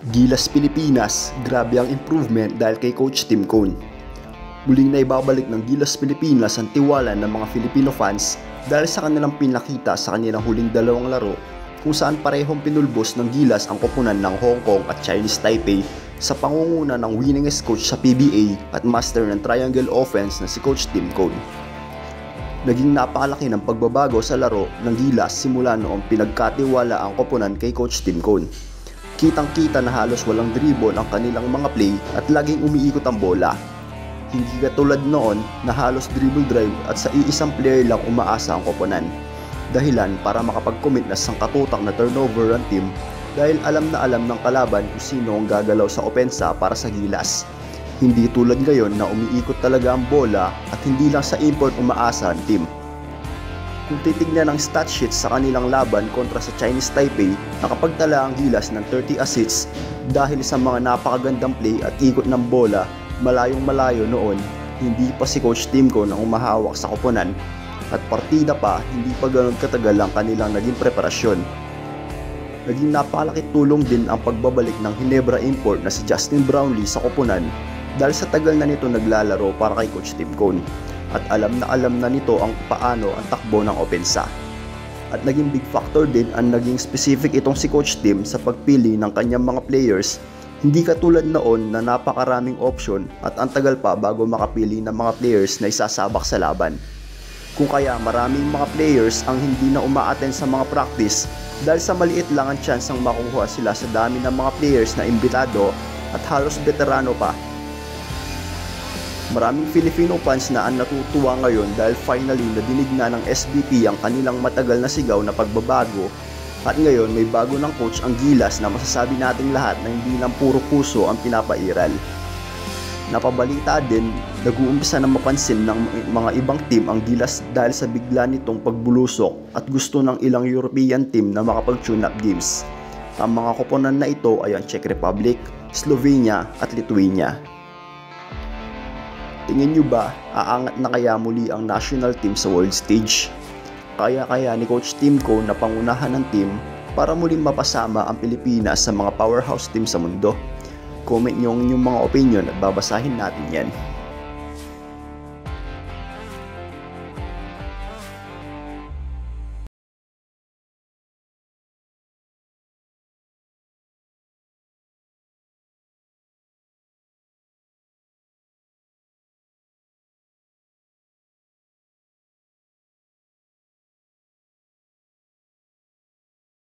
Gilas Pilipinas, grabe ang improvement dahil kay Coach Tim Cone. Muling na ibabalik ng Gilas Pilipinas ang tiwala ng mga Filipino fans dahil sa kanilang pinakita sa kanilang huling dalawang laro kung saan parehong pinulbos ng Gilas ang koponan ng Hong Kong at Chinese Taipei sa pangunguna ng winningest coach sa PBA at master ng triangle offense na si Coach Tim Cone. Naging napakalaki ng pagbabago sa laro ng Gilas simula noong pinagkatiwala ang koponan kay Coach Tim Cone. Kitang-kita na halos walang dribble ang kanilang mga play at laging umiikot ang bola. Hindi katulad noon na halos dribble drive at sa iisang player lang umaasa ang koponan. Dahilan para makapag-commit na sangkatutak na turnover ang team dahil alam na alam ng kalaban kung sino ang gagalaw sa opensa para sa Gilas. Hindi tulad ngayon na umiikot talaga ang bola at hindi lang sa import umaasa ang team. Kung titignan ang stat sheet sa kanilang laban kontra sa Chinese Taipei, nakapagtala ang Gilas ng 30 assists dahil sa mga napakagandang play at ikot ng bola malayong malayo noon. Hindi pa si Coach Tim Cone ang umahawak sa koponan at partida pa hindi pa ganoon katagal ang kanilang naging preparasyon. Naging napakalaki tulong din ang pagbabalik ng Hinebra import na si Justin Brownlee sa koponan dahil sa tagal na nito naglalaro para kay Coach Tim Cone. At alam na nito ang paano ang takbo ng opensa. At naging big factor din ang naging specific itong si Coach Tim sa pagpili ng kanyang mga players, hindi katulad noon na napakaraming option at ang tagal pa bago makapili ng mga players na isasabak sa laban. Kung kaya maraming mga players ang hindi na uma-attend sa mga practice dahil sa maliit lang ang chance ang makukuha sila sa dami ng mga players na imbitado at halos veterano pa. Maraming Filipino fans na ang natutuwa ngayon dahil finally nadinig na ng SBP ang kanilang matagal na sigaw na pagbabago at ngayon may bago ng coach ang Gilas na masasabi nating lahat na hindi lang puro puso ang pinapairal. Napabalita din, nag-uumpisa na mapansin ng mga ibang team ang Gilas dahil sa bigla nitong pagbulusok at gusto ng ilang European team na makapag-tune-up games. Ang mga koponan na ito ay ang Czech Republic, Slovenia at Lithuania. Tingin nyo ba, aangat na kaya muli ang national team sa world stage? Kaya ni Coach Tim Cone na pangunahan ng team para muling mapasama ang Pilipinas sa mga powerhouse team sa mundo? Comment nyo ang inyong mga opinion at babasahin natin yan.